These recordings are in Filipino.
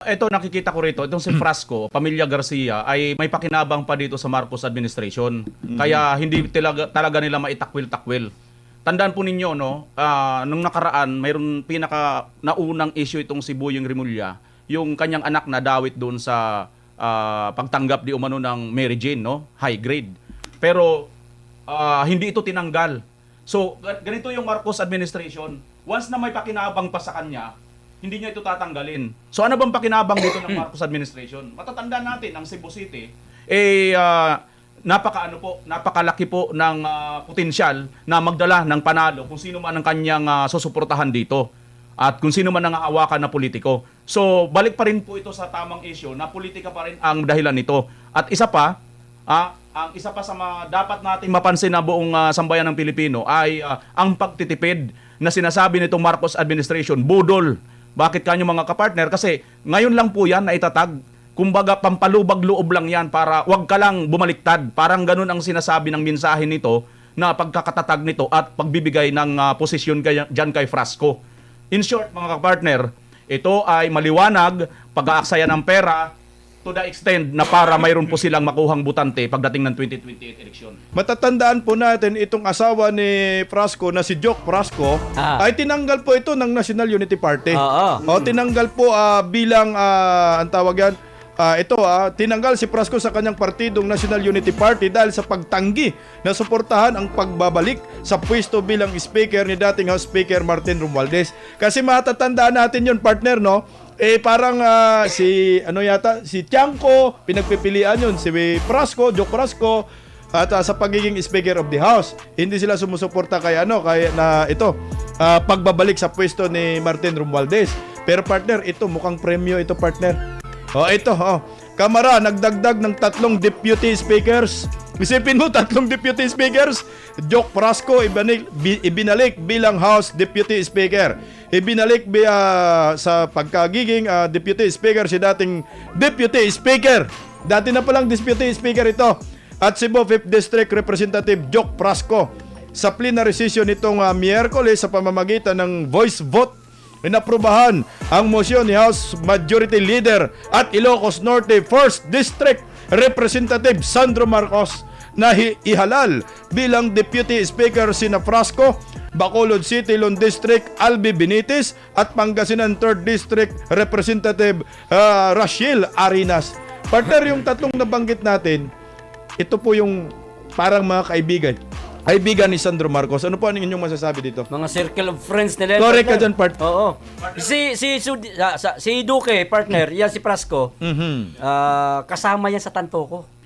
Ito nakikita ko rito, itong si Frasco, Pamilya Garcia ay may pakinabang pa dito sa Marcos administration. Kaya hindi talaga nila maitakwil-takwil. Tandaan po ninyo, no, nung nakaraan, mayroon pinaka naunang issue itong si Boyeng Rimulya, yung kanyang anak na dawit doon sa pagtanggap di umano ng Mary Jane, no, high grade. Pero hindi ito tinanggal. So, ganito yung Marcos administration, once na may pakinabang pa sa kanya, hindi niya ito tatanggalin. So ano bang pakinabang dito ng Marcos administration? Matatandaan natin ang Cebu City napakalaki po ng potensyal na magdala ng panalo kung sino man ang kanyang susuportahan dito at kung sino man ang hawakan na politiko. So balik pa rin po ito sa tamang issue na politika pa rin ang dahilan nito. At isa pa, ang isa pa sa dapat natin mapansin na buong sambayan ng Pilipino ay ang pagtitipid na sinasabi nitong Marcos administration, budol. Bakit kanyo mga kapartner? Kasi ngayon lang po yan na itatag. Kumbaga pampalubag-loob lang yan para wag ka lang bumaliktad. Parang ganun ang sinasabi ng mensahe nito na pagkakatatag nito at pagbibigay ng posisyon dyan kay Frasco. In short mga kapartner, ito ay maliwanag, pag-aaksaya ng pera to the extent na para mayroon po silang makuhang butante pagdating ng 2028 eleksyon. Matatandaan po natin itong asawa ni Frasco na si Joke Frasco ay tinanggal po ito ng National Unity Party. O tinanggal po bilang ang tawag yan, tinanggal si Frasco sa kanyang partidong National Unity Party dahil sa pagtanggi na suportahan ang pagbabalik sa pwesto bilang speaker ni dating House Speaker Martin Romualdez. Kasi matatandaan natin yon partner, no? Parang si Tiangco, pinagpipilian yun, si Frasco, Joke Frasco, at sa pagiging Speaker of the House. Hindi sila sumusuporta kay pagbabalik sa pwesto ni Martin Romualdez. Pero partner, ito mukhang premyo ito partner. Kamara, nagdagdag ng 3 deputy speakers. Isipin mo, 3 deputy speakers. Joke Frasco, ibinalik bilang House Deputy Speaker. Ibinalik sa pagkagiging Deputy Speaker si dating Deputy Speaker. Dati na palang Deputy Speaker ito. At Cebu 5th District Representative Joke Frasco. Sa plenary session nitong Miyerkules sa pamamagitan ng voice vote, inaprubahan ang motion ni House Majority Leader at Ilocos Norte 1st District Representative Sandro Marcos na ihalal bilang Deputy Speaker sina Frasco, Bacolod City Lone District Albi Benitez at Pangasinan 3rd District Representative Rachel Arinas. Partner, yung tatlong nabanggit natin, ito po yung parang mga kaibigan ni Sandro Marcos. Ano po ang inyong masasabi dito? Mga circle of friends nila. Correct ka dyan, partner. Oo. Si Duque, partner, yan si Frasco. Kasama yan sa Tantoco.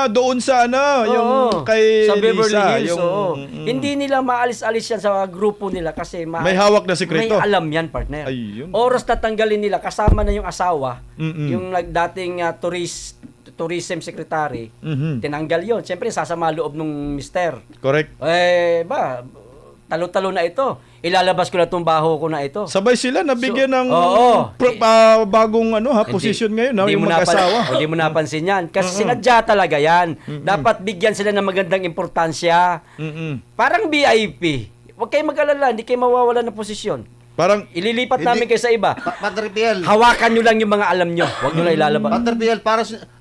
Doon sa yung kay sa Beverly Lisa, Hills. Hindi nila maalis-alis yan sa grupo nila kasi may hawak na sikreto. May alam yan, partner. Ayun. Oras tatanggalin nila, kasama na yung asawa, yung dating tourism secretary, tinanggal yon. Siyempre, sasama loob nung mister. Correct. Talo-talo na ito. Ilalabas ko na itong baho ko na ito. Sabay sila nabigyan ng bagong posisyon ngayon, yung mag-asawa. Hindi mo napansin yan. Kasi sinadya talaga yan. Dapat bigyan sila ng magandang importansya. Parang VIP. Huwag kayong mag-alala, hindi kayo mawawala ng posisyon. Parang ililipat namin kayo sa iba. Padre Piel. Hawakan nyo lang yung mga alam nyo. Huwag nyo lang ilalabas. Padre Piel,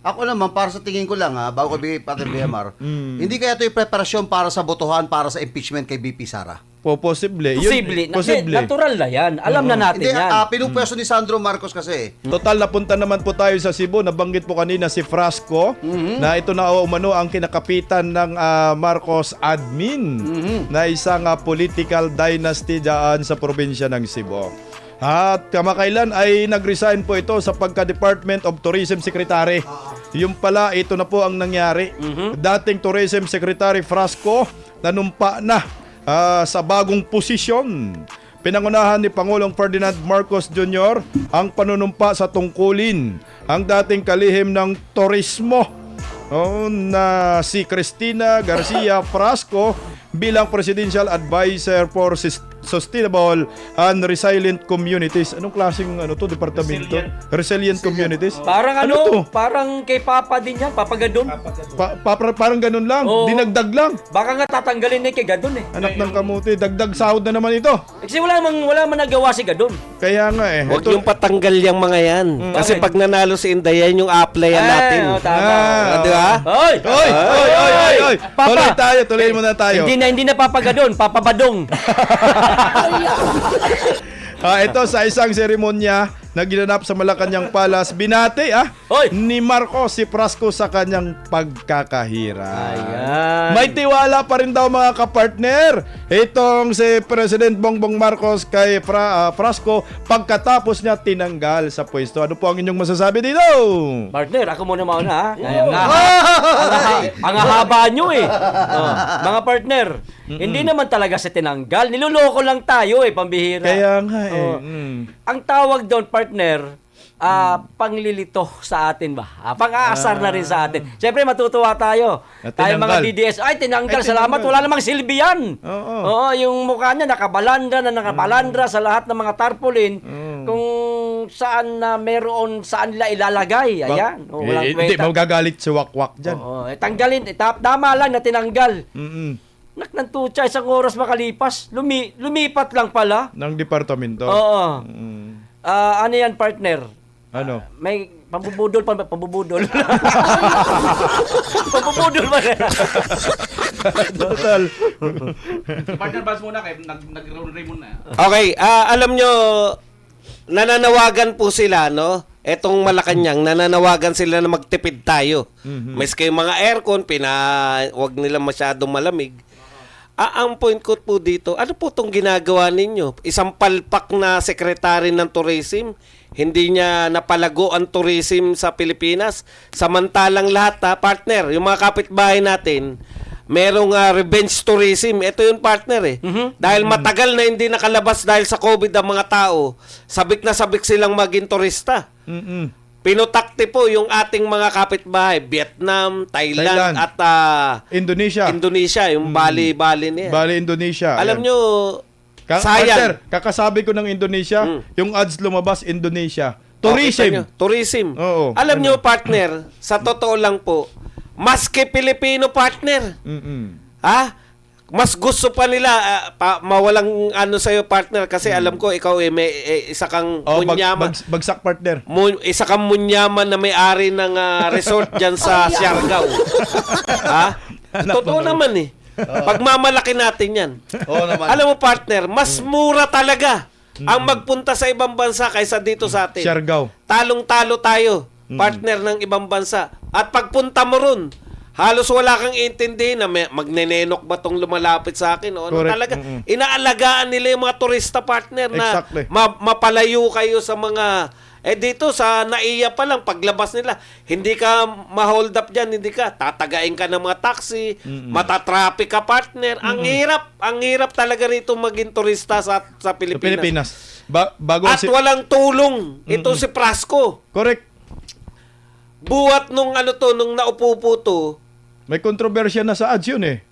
ako naman, para sa tingin ko lang, bago ko bigay Padre BMR, hindi kaya ito yung preparasyon para sa botohan, para sa impeachment kay BP Sara? Posible. Posible. Natural na yan. Alam na natin yan. Pinupwesto ni Sandro Marcos kasi. Total, napunta naman po tayo sa Cebu. Nabanggit po kanina si Frasco na ito na umano ang kinakapitan ng Marcos admin na isang political dynasty dyan sa probinsya ng Cebu. At kamakailan ay nag-resign po ito sa pagka-Department of Tourism Secretary. Yung pala, ito na po ang nangyari. Dating Tourism Secretary Frasco, nanumpa na sa bagong posisyon. Pinangunahan ni Pangulong Ferdinand Marcos Jr. ang panunumpa sa tungkulin ang dating kalihim ng turismo na si Cristina Garcia Frasco bilang Presidential Advisor for Sustainable and Resilient Communities. Anong klaseng departamento? Resilient Communities. Parang to? parang kay Papa din yan, Papa Gadon. Parang ganun lang. Oo. Dinagdag lang. Baka nga tatanggalin na kay Gadon eh. Anak ng kamuti, dagdag sahod na naman ito. Kasi wala man nagawa si Gadon. Kaya nga eh. Huwag Ito- yung patanggal yung mga yan. Kasi Bakit? pag nanalo si Inday, yan yung applyan natin. Oo, tama. Di ba? Oy! Oy! Papa! Tuloy muna tayo. Hindi na Papa Gadon, Papa Badong. Ito sa isang seremonya na ginanap sa Malacanang Palace, binati Hoy! ni Marcos si Prasco sa kanyang pagkakahirap. Ayan. May tiwala pa rin daw mga kapartner itong si President Bongbong Marcos kay Prasco pagkatapos niya tinanggal sa pwesto. Ano po ang inyong masasabi dito? Partner, ako muna mauna ha. Ang haba nyo eh. Mga partner, hindi naman talaga sa tinanggal. Niloloko lang tayo eh, pambihira. Kaya nga eh. Ang tawag doon, partner, panglilito sa atin ba? Pang-aasar na rin sa atin. Siyempre, matutuwa tayo. At Tayo mga tinanggal. DDS, ay tinanggal, Ay, salamat, tinanggal. wala namang silbi yan. Oo. Oo, yung mukha niya nakabalandra sa lahat ng mga tarpaulin kung saan na saan nila ilalagay. Ayan. Walang Hindi, kwenta. magagalit si Wakwak dyan. Oo, tanggalin. Tama lang na tinanggal. Mm-mm. Naknantutsa, isang oras makalipas. Lumipat lang pala. Ng departamento. Oo. Mm. Ano yan, partner? Ano? May pambubudol pa. Pambubudol. Pambubudol pa. Total. Partner, bas muna kayo. Nag-Raymond na. Okay, alam nyo, nananawagan po sila, no? Etong Malacanang, nananawagan sila na magtipid tayo. Maski yung mga aircon, wag nila masyadong malamig. Ang point ko po dito, ano po itong ginagawa ninyo? Isang palpak na sekretary ng tourism, hindi niya napalago ang tourism sa Pilipinas. Samantalang lahat, partner, yung mga kapitbahay natin, merong revenge tourism. Ito yung partner eh. Dahil matagal na hindi nakalabas dahil sa COVID ang mga tao, sabik na sabik silang maging turista. Mm-mm. Pinutakti po yung ating mga kapitbahay, Vietnam, Thailand. At Indonesia. Indonesia, yung Bali niya. Bali, Indonesia. Alam Ayan. nyo, Partner, sayang. kakasabi ko ng Indonesia, yung ads lumabas, Indonesia. Kita Tourism. nyo, tourism. Oo. Alam nyo, partner, sa totoo lang po, maski Pilipino partner, Mm-mm. mas gusto pa nila mawalang ano sa'yo, partner, kasi alam ko, ikaw may isa kang munyaman. Bagsak partner. Isa kang munyaman na may-ari ng resort dyan sa Siargao. Totoo naman eh. Pagmamalaki natin yan. Oo naman. Alam mo, partner, mas mura talaga ang magpunta sa ibang bansa kaysa dito sa atin. Siargao. Talong-talo tayo, partner ng ibang bansa. At pagpunta mo ron, halos wala kang intindihin na magnenenok ba tong lumalapit sa akin o ano. Correct. Talaga. Inaalagaan nila yung mga turista, partner, na Exactly. mapalayo kayo sa mga dito sa NAIA pa lang, paglabas nila, hindi ka ma-hold up dyan, hindi ka, tatagain ka ng mga taxi, matatraffic ka, partner. Ang hirap talaga rito maging turista sa Sa Pilipinas. Pilipinas. Bago At walang tulong. Ito si Prasco. Correct. Buhat nung nung naupo po to, May kontrobersya na sa ads yun eh.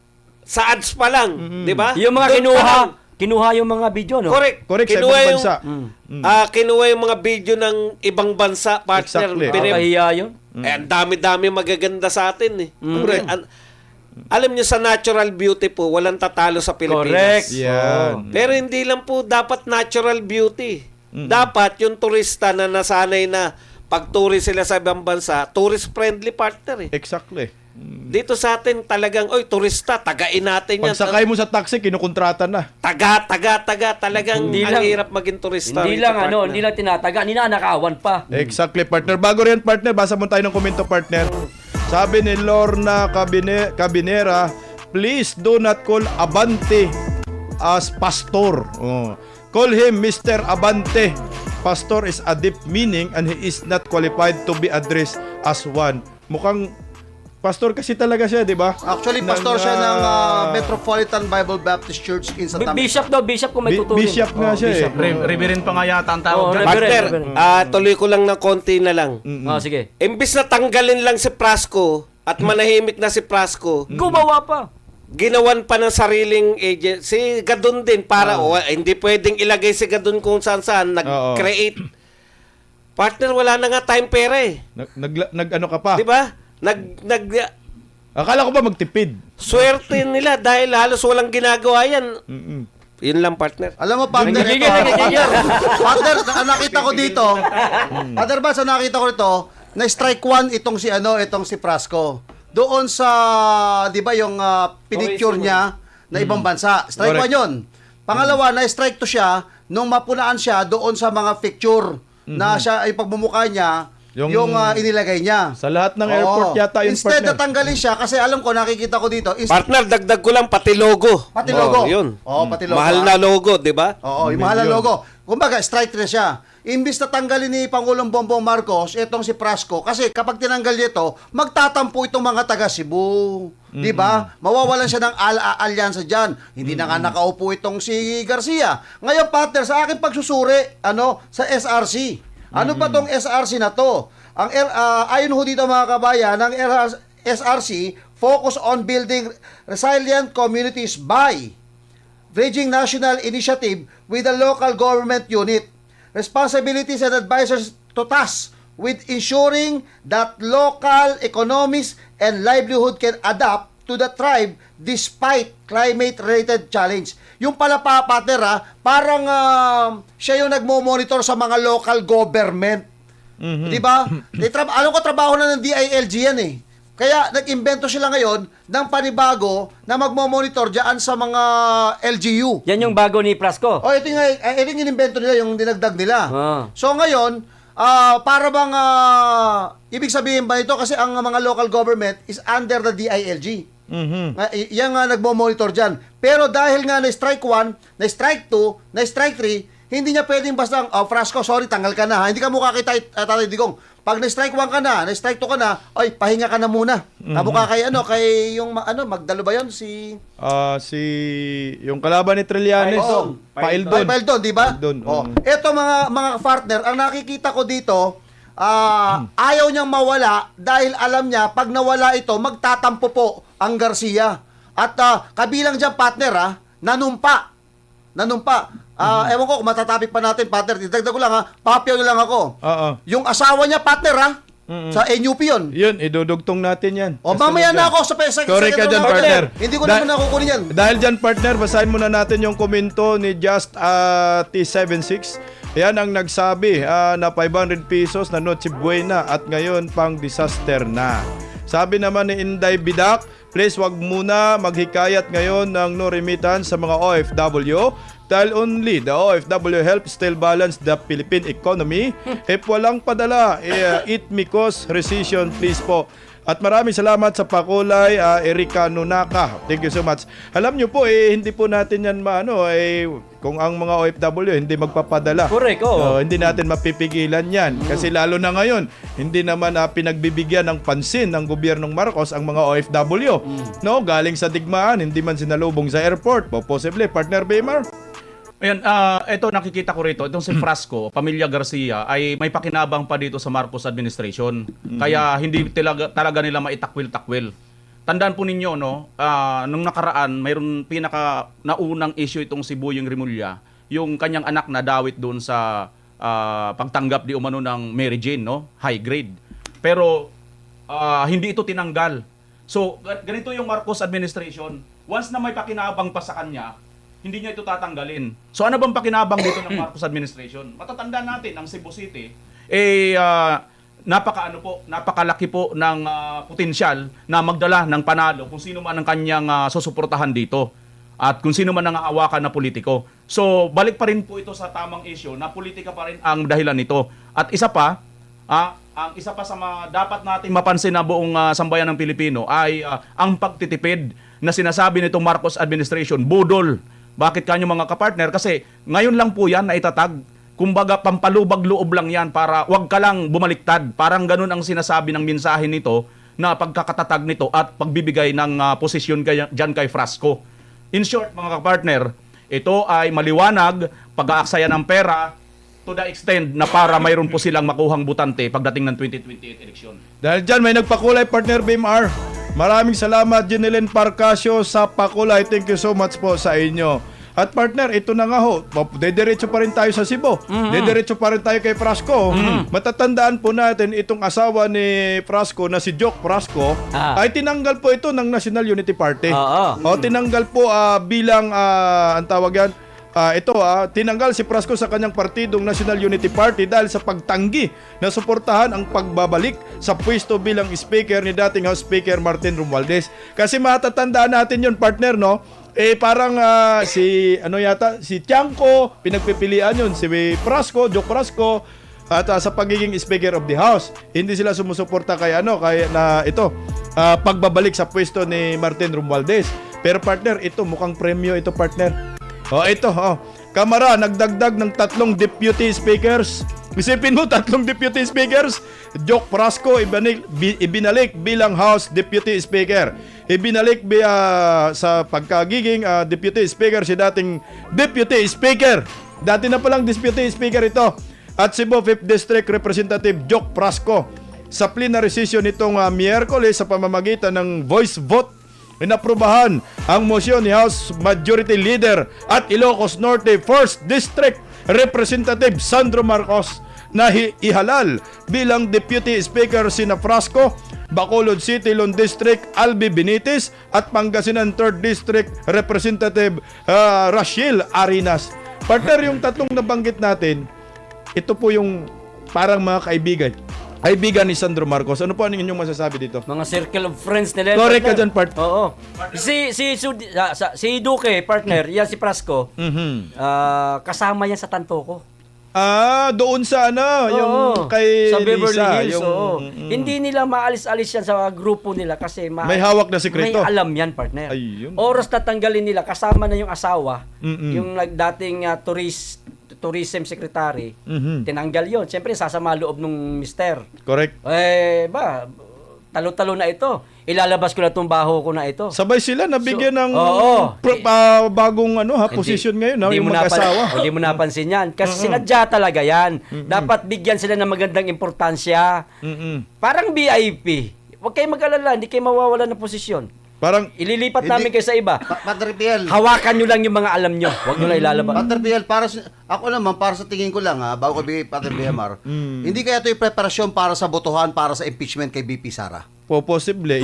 sa ads pa lang, di ba? Yung mga Doon pa lang. kinuha yung mga video, no? Correct. Correct, sa Kinuha ibang yung, bansa. kinuha yung mga video ng ibang bansa, partner. Exactly. Kahiya yun. Ang dami-dami magaganda sa atin eh. Alam niyo, sa natural beauty po, walang tatalo sa Pilipinas. Correct. Yan. Pero hindi lang po dapat natural beauty. Dapat yung turista na nasanay na pag-tourist sila sa ibang bansa, tourist-friendly partner eh. Exactly. Dito sa atin talagang, turista, tagain natin yan. Pagsakay mo sa taxi, kinukontrata na. Taga. Talagang Hindi ang lang- hirap maging turista. Hindi rito, lang partner. hindi lang tinataga, ninanakawan pa. Exactly, partner. Bago rin, partner, basa mo tayo ng komento, partner. Sabi ni Lorna Cabinera, please do not call Abante as pastor. Call him Mr. Abante. Pastor is a deep meaning and he is not qualified to be addressed as one. Mukhang pastor kasi talaga siya, di ba? Actually, pastor siya ng Metropolitan Bible Baptist Church in Santa Mesa. Bishop kung may tuturin. Bishop nga siya eh. Reverend pa nga yata ang tawag. Oh, dyan. Partner, Reverend. tuloy ko lang ng konti na lang. Sige. Imbis na tanggalin lang si Prasco at manahimik na si Prasco, Gumawa pa. ginawan pa ng sariling agent. Si Gadon din para hindi pwedeng ilagay si Gadon kung saan-saan nag-create. Partner, wala na nga time pera eh. Nag-ano ka pa? Di ba? Akala ko ba magtipid? Swerte nila dahil halos walang ginagawa yan. Mm-mm. Yun lang, partner. Alam mo, partner, ito, partner, nakita ko dito, partner ba, sa nakita ko ito, na strike one itong si Frasco. Doon sa, di ba, yung pinicture niya na ibang bansa. Strike Correct. one yun. Pangalawa, na-strike to siya nung mapunaan siya doon sa mga picture na siya, ay pagmumukha niya, yung inilagay niya. Sa lahat ng Oo. airport yata yung Instead partner. na tanggalin siya, kasi alam ko, nakikita ko dito, Partner, dagdag ko lang pati logo. Pati logo. Yun. Oo, pati logo. Mahal na logo, di ba? Oo, yung mahal na logo. Kumbaga, strike na siya. Imbis na tanggalin ni Pangulong Bongbong Marcos itong si Frasco, kasi kapag tinanggal niya ito, magtatampo itong mga taga Cebu. Di ba? Mawawalan siya ng alyansa dyan. Hindi na nga nakaupo itong si Garcia. Ngayon, partner, sa aking pagsusuri, sa SRC. Ano ba tong SRC na to? Ayon ho dito mga kabayan, ng SRC, focus on building resilient communities by bridging national initiative with the local government unit. Responsibilities and advisors to task with ensuring that local economies and livelihood can adapt to the tribe despite climate-related challenge. Yung pala partner parang siya yung nagmo-monitor sa mga local government. Di ba? Alam ko trabaho na ng DILG yan eh. Kaya nag-imbento sila ngayon ng panibago na magmo-monitor diyan sa mga LGU. Yan yung bago ni Frasco. Ito yung inimbento nila, yung dinagdag nila. So ngayon, para bang ibig sabihin ba ito kasi ang mga local government is under the DILG. Yan nga nagmo-monitor diyan. Pero dahil nga na strike 1, na strike 2, na strike 3, hindi niya pwedeng basta, Frasco, sorry, tanggal ka na. Hindi ka mukha kita, Tatay Digong. Pag na-strike 1 ka na, na-strike 2 ka na, ay, pahinga ka na muna. Kamukha kay yung, Magdalo ba yun? Yung kalaban ni Trillanes. Paildon. Paildon, di ba? Paildon, Ito mga partner, ang nakikita ko dito, ayaw niyang mawala dahil alam niya, pag nawala ito, magtatampo po ang Garcia. At kabilang dyan, partner, nanumpa. Ewan ko kung matatapik pa natin, partner. Didagdag ko lang papyaw na lang ako. Yung asawa niya, partner sa NUP yun. Yun, idudugtong natin yan. Mamaya na ako sa Correct ka dyan, partner. Hindi ko naman nakukunin yan. Dahil dyan, partner, basahin muna natin yung komento ni Just T76. Yan ang nagsabi na 500 pesos na Noche Buena at ngayon pang disaster na. Sabi naman ni Inday Bidak, please wag muna maghikayat ngayon ng no remittance sa mga OFW dahil only the OFW help still balance the Philippine economy. If walang padala, it may cause recession, please po. At maraming salamat sa pakulay, Erika Nunaka. Thank you so much. Alam nyo po, hindi po natin yan kung ang mga OFW hindi magpapadala. Correct, oo. Hindi natin mapipigilan yan. Kasi lalo na ngayon, hindi naman pinagbibigyan ng pansin ng gobyernong Marcos ang mga OFW. No, galing sa digmaan, hindi man sinalubong sa airport. Possibly, partner Baymar? Ayan, ito nakikita ko rito, itong si Frasco, Pamilya Garcia, ay may pakinabang pa dito sa Marcos administration. Kaya hindi talaga nila maitakwil-takwil. Tandaan po ninyo, nung nakaraan, mayroon naunang issue itong si Boyeng Rimulya, yung kanyang anak na dawit doon sa pagtanggap di umano ng Mary Jane, high grade. Pero hindi ito tinanggal. So, ganito yung Marcos administration, once na may pakinabang pa sa kanya, hindi niya ito tatanggalin. So ano bang pakinabang dito ng Marcos administration? Matatandaan natin, ang Cebu City, napakalaki po ng potensyal na magdala ng panalo kung sino man ang kanyang susuportahan dito at kung sino man ang hawakan na politiko. So balik pa rin po ito sa tamang issue na politika pa rin ang dahilan nito. At isa pa, ang isa pa sa dapat nating mapansin na buong sambayan ng Pilipino ay ang pagtitipid na sinasabi nitong Marcos administration, budol. Bakit kanyo mga kapartner? Kasi ngayon lang po yan na itatag. Kumbaga pampalubag-loob lang yan para wag ka lang bumaliktad. Parang ganun ang sinasabi ng mensahe nito na pagkakatatag nito at pagbibigay ng posisyon dyan kay Frasco. In short mga kapartner, ito ay maliwanag pag-aaksaya ng pera to the extent na para mayroon po silang makuhang butante pagdating ng 2028 election. Dahil dyan, may nagpakulay, partner Baymar. Maraming salamat, Jeneline Parcasio sa Pakulay. Thank you so much po sa inyo. At partner, ito na nga ho, dediretso pa rin tayo sa Cebu. Dediretso pa rin tayo kay Prasco. Matatandaan po natin itong asawa ni Prasco na si Joke Prasco ay tinanggal po ito ng National Unity Party. O, tinanggal po bilang, ang tawag yan, tinanggal si Prasco sa kanyang partidong National Unity Party dahil sa pagtanggi na suportahan ang pagbabalik sa pwesto bilang speaker ni dating House Speaker Martin Romualdez. Kasi matatandaan natin yun, partner, no? Parang si Tiangco, pinagpipilian yun, si Prasco, Joke Prasco, at sa pagiging Speaker of the House. Hindi sila sumusuporta kay pagbabalik sa pwesto ni Martin Romualdez. Pero partner, ito mukhang premyo ito, partner. Kamara, nagdagdag ng 3 deputy speakers. Isipin mo, 3 deputy speakers. Joke Prasco, ibinalik bilang House Deputy Speaker. Ibinalik sa pagkagiging Deputy Speaker si dating Deputy Speaker. Dati na palang Deputy Speaker ito. At Cebu 5th District Representative Joke Prasco. Sa plenary session nitong Miyerkules sa pamamagitan ng voice vote, inaprubahan ang motion ni House Majority Leader at Ilocos Norte 1st District Representative Sandro Marcos na ihalal bilang Deputy Speaker sina Prasco, Bacolod City Lone District Albi Benitez at Pangasinan 3rd District Representative Rachel Arinas. Partner, yung tatlong nabanggit natin, ito po yung parang mga kaibigan ni Sandro Marcos. Ano po ang inyong masasabi dito? Mga circle of friends nila. Correct ka partner. dyan, part. Oo. Si Duque, partner, yan si Prasco. Kasama yan sa Tantoco. Doon sa yung kay sa Beverly Lisa, Hills. Hindi nila maalis-alis yan sa grupo nila kasi may hawak na sikreto. May alam yan, partner. Ayun. Oras na tanggalin nila, kasama na yung asawa, yung dating tourism secretary, tinanggal yon. Siyempre, sasama loob nung mister. Correct. Talo-talo na ito. Ilalabas ko na itong baho ko na ito. Sabay sila nabigyan ng bagong posisyon ngayon, yung mag-asawa. Hindi mo napansin yan. Kasi sinadya talaga yan. Dapat bigyan sila ng magandang importansya. Parang VIP. Huwag kayong mag-alala, hindi kayo mawawala ng posisyon. Parang ililipat namin kayo sa iba. Padre Piel. Hawakan nyo lang yung mga alam nyo. Huwag nyo lang ilalabas. Padre Piel, para sa tingin ko lang, bago ko bigay Padre BMR, hindi kaya ito yung preparasyon para sa botohan, para sa impeachment kay BP Sara? posible.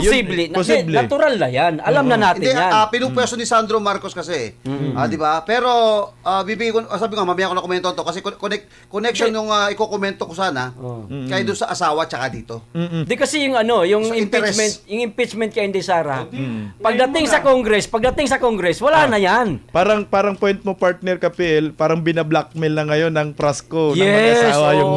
Posible. Natural na yan. Alam na natin Hindi, yan. pinupwesto ni Sandro Marcos kasi. Di ba? Pero, bibigay ko, sabi ko, mamaya ko na komento to kasi connection nung iko-komento ko sana kaya doon sa asawa tsaka dito. Di kasi yung So, impeachment kay Inday Sara. Pagdating sa Congress, wala na yan. Parang point mo, partner Kapil, parang binablockmail na ngayon ng Prasco ng Yes, mag-asawa yung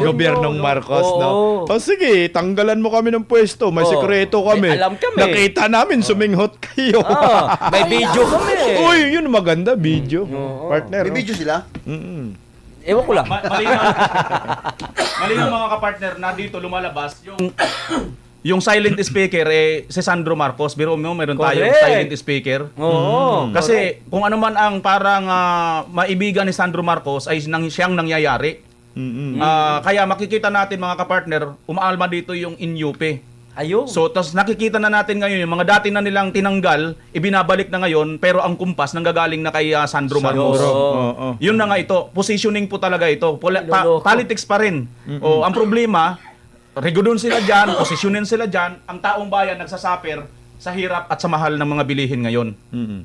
gobyernong yun. Marcos, Oo. no? Sige, tanggalan mo kami ng pwesto. May sekreto kami. May alam kami. Nakita namin, suminghot kayo. May video kami. Uy, yun maganda, video. Partner. May video sila? Ewan ko lang. Malinaw mga kapartner na dito lumalabas yung silent speaker si Sandro Marcos. Biro mo, meron tayong Correct. silent speaker. Oo. Kasi kung ano man ang parang maibigan ni Sandro Marcos ay siyang nangyayari. Kaya makikita natin mga kapartner, umaalma dito yung inyupe. Ayun. So, tas nakikita na natin ngayon yung mga dati na nilang tinanggal, ibinabalik na ngayon, pero ang kumpas nanggagaling na kay Sandro Marcos. Yun na nga ito. Positioning po talaga ito. Politics pa rin. Ang problema, regulon sila dyan, posisyonin sila dyan, ang taong bayan nagsasaper sa hirap at sa mahal ng mga bilihin ngayon.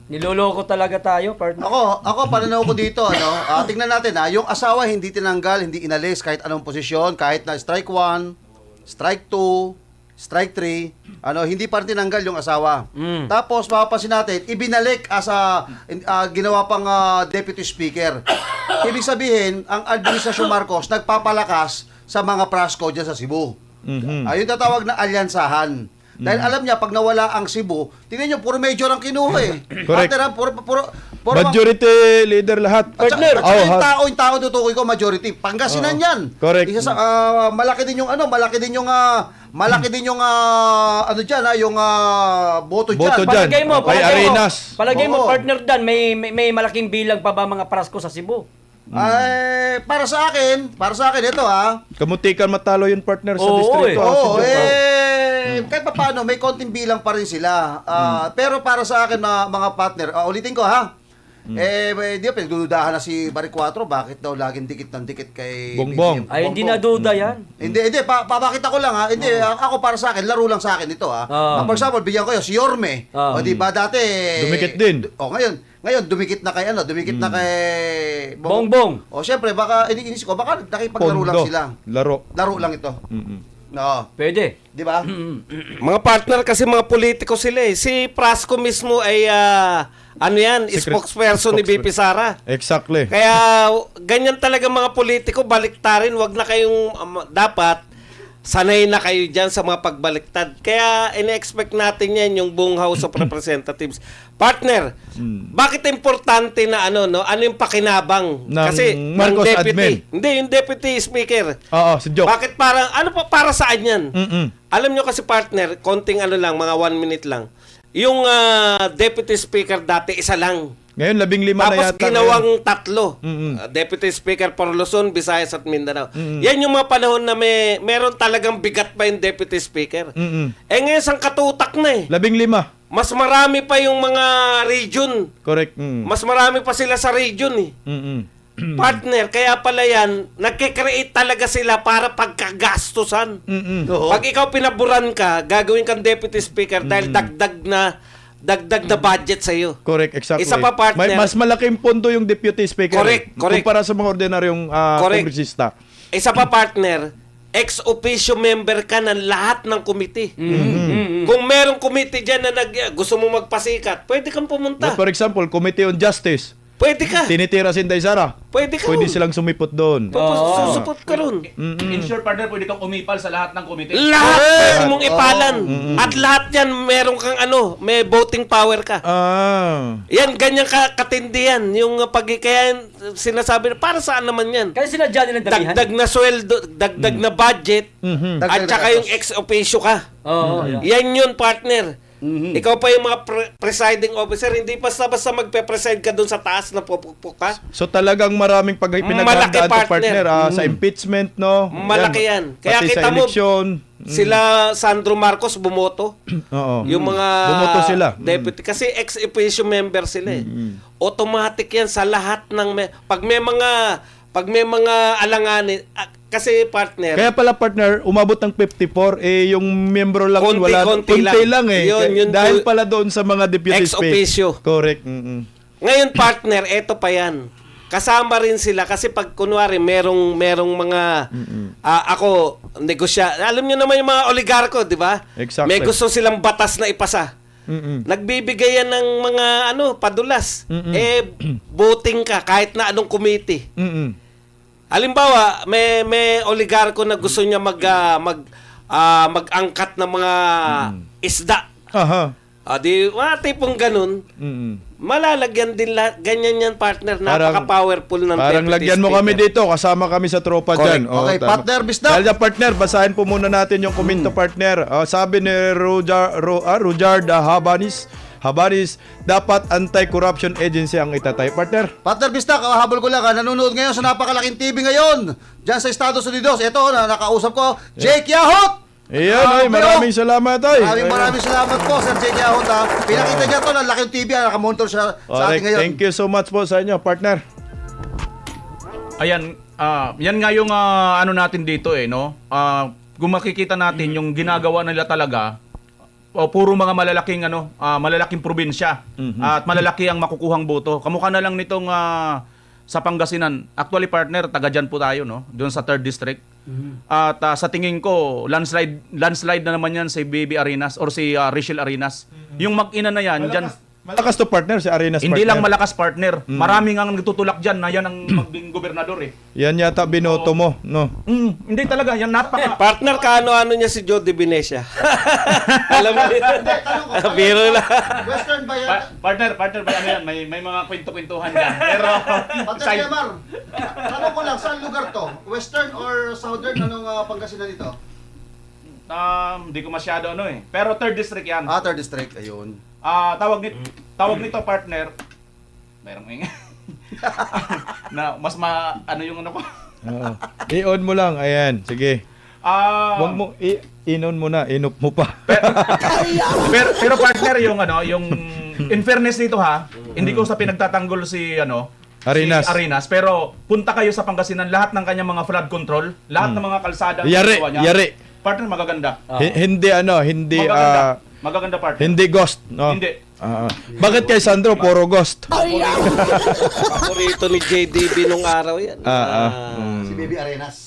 Niloloko talaga tayo, partner. Ako pananaw ko dito, tingnan natin, yung asawa hindi tinanggal, hindi inalis kahit anong posisyon, kahit na strike 1, strike 2, strike 3, hindi pa rin tinanggal yung asawa. Tapos, mapapansin natin, ibinalik as ginawa pang deputy speaker. Ibig sabihin, ang administrasyon Marcos nagpapalakas sa mga Prasco dyan sa Cebu. Ayun tatawag na alyansahan. Dahil alam niya, pag nawala ang Cebu, tingnan niyo, puro major ang kinuha eh. Correct. Puro Majority leader lahat. Partner, yung tao tutukoy ko majority. Pangasinan yan. Correct. Isa sa malaki din yung yung boto diyan. Palagay mo partner Dan, may malaking bilang pa ba mga Prasco sa Cebu? Ay, para sa akin ito Kamutikan matalo yung partner sa distrito. kahit pa paano, may konting bilang pa rin sila. Pero para sa akin, mga partner, ulitin ko ha. Di ba, pinagdududahan na si Barry Cuatro, bakit daw laging dikit ng dikit kay Bongbong. BBM? Ay, hindi na duda yan. Hindi, papakita ko lang ha. Hindi, ako para sa akin, laro lang sa akin ito ha. For example, bigyan ko yun, si Yorme. O di ba dati... Dumikit din. Ngayon, dumikit na kay dumikit na kay Bongbong. O syempre, baka, inisip ko, baka nakipaglaro lang Pondo. sila. Laro lang ito. Oo. Pwede. Di ba? Mga partner kasi mga politiko sila eh. Si Prasco mismo ay spokesperson ni BP Sara. Exactly. Kaya ganyan talaga mga politiko, baliktarin, wag na kayong dapat sanay na kayo diyan sa mga pagbaliktad. Kaya ina-expect natin yan yung buong House of Representatives. Partner, bakit importante na ano yung pakinabang Ng kasi Marcos ng deputy. admin. Hindi, yung deputy speaker. Oo, si Joke. Bakit parang para saan yan? Mm-mm. Alam nyo kasi partner, konting lang, mga 1 minute lang. Yung deputy speaker dati, isa lang. Ngayon, 15 na Tapos yata. ginawang tatlo. Mm-mm. Deputy Speaker for Luzon, Visayas at Mindanao. Yan yung mga panahon na meron talagang bigat pa yung Deputy Speaker. Mm-mm. Ngayon, sang katutak na eh. 15. Mas marami pa yung mga region. Correct. Mas marami pa sila sa region eh. Partner, kaya pala yan, nagkikreate talaga sila para pagkagastusan. Oo. Pag ikaw pinaburan ka, gagawin kang Deputy Speaker dahil dagdag na budget sa iyo. Correct, exactly. Isa pa, partner. Mas malaking pondo yung deputy speaker. Correct. Kumpara sa mga ordinaryong kongresista. Isa pa, partner, ex officio member ka ng lahat ng committee. Kung merong committee dyan na gusto mo magpasikat, pwede kang pumunta. For example, Committee on Justice. Pwede ka. Tinitira si Inday Sara. Pwede ka. Pwede silang sumipot doon. Susupot ka ron. In short, partner, pwede kang umipal sa lahat ng committee. Lahat pwede mong ipalan. At lahat yan, meron kang may voting power ka. Yan, ganyan katindi yan. Yung kaya sinasabi na, para saan naman yan? Kasi sinadya nilang damihan. Dagdag na sweldo, dagdag na budget, at saka yung ex officio ka. Oo. Yan yun, partner. Ikaw pa yung mga presiding officer, hindi basta-basta magpe-preside ka doon sa taas na pupukpuk ka. So talagang maraming pinaghandaan Malaki, to partner. partner sa impeachment, no? Malaki yan. Kaya Pati kita sa mo, eleksyon. sila Sandro Marcos bumoto. Oo. Yung mga Bumoto sila. deputy. Kasi ex officio member sila eh. Automatic yan sa lahat ng pag may mga alanganin, kasi partner, Kaya pala partner, umabot ng 54, yung membro lang yun, Konti lang eh. Yun, Dahil pala doon sa mga deputy ex officio. Correct. Ngayon partner, eto pa yan. Kasama rin sila kasi pag kunwari merong mga ako alam niyo naman yung mga oligarko, di ba? Exactly. May gusto silang batas na ipasa. Nagbibigay yan ng mga padulas. Voting ka kahit na anong committee. Halimbawa, may oligarko na gusto niya mag-angkat ng mga isda. Aha. Di tipong ganun. Malalagyan din ganyan yan, partner. Napaka-powerful ng Parang deputy lagyan mo speaker. kami dito, kasama kami sa tropa Correct. dyan. Okay, tama. partner, bisdak. Dahil dyan, partner, basahin po muna natin yung komento, partner. Sabi ni Rujard Habanis, dapat anti-corruption agency ang itatay. Partner? Partner Bistak, habol ko lang nanonood ngayon sa napakalaking TV ngayon. Diyan sa Estados Unidos. Ito, nakausap ko, Jake Yahut! Iyan, maraming salamat, ay. Maraming salamat po, Sir Jake Yahut. Pinakita niya to, ang laking TV, nakamonitor siya sa atin ngayon. Thank you so much po sa inyo, partner. Ayan, yan nga yung natin dito no. Kung makikita natin yung ginagawa nila talaga, puro mga malalaking probinsya at malalaki ang makukuhang boto. Kamukha na lang nitong sa Pangasinan. Actually, partner, taga dyan po tayo, no? Doon sa 3rd District. At sa tingin ko, landslide na naman yan si Baby Arenas or si Rachel Arenas. Yung mag-ina na yan, dyan, Malakas to partner si Arenas, hindi partner. lang malakas partner. Maraming ang nagtutulak dyan na yan ang maging gobernador eh. Yan yata binoto mo, no? Hindi talaga, yan napaka... Partner, kaano-ano niya si Jody Venecia? Alam mo biro lang. Western ba yan? partner, ba ano yan? May mga kwento-kwentuhan dyan. Pero... Partner Yamar, tanong ko lang, saan lugar to? Western or Southern? Anong Pangasinan dito? Hindi ko masyado Pero 3rd District yan. 3rd District, ayun. Tawag nito partner. Merong ingay. na mas ano yung ko. Oo. I-on mo lang, ayan, sige. Wag mo inon mo na, inop mo pa. pero partner yung in fairness dito ha, hindi ko sa pinagtatanggol si Arenas. si Arenas, pero punta kayo sa Pangasinan, lahat ng kanyang mga flood control, lahat ng mga kalsada na Yari, ginawa niya. yari. Partner, magaganda. Hindi hindi Magaganda. Magaganda partner. hindi ghost, no? Hindi. Bakit kay Sandro puro ghost? Paborito ni JDB nung araw yan. Si Baby Arenas.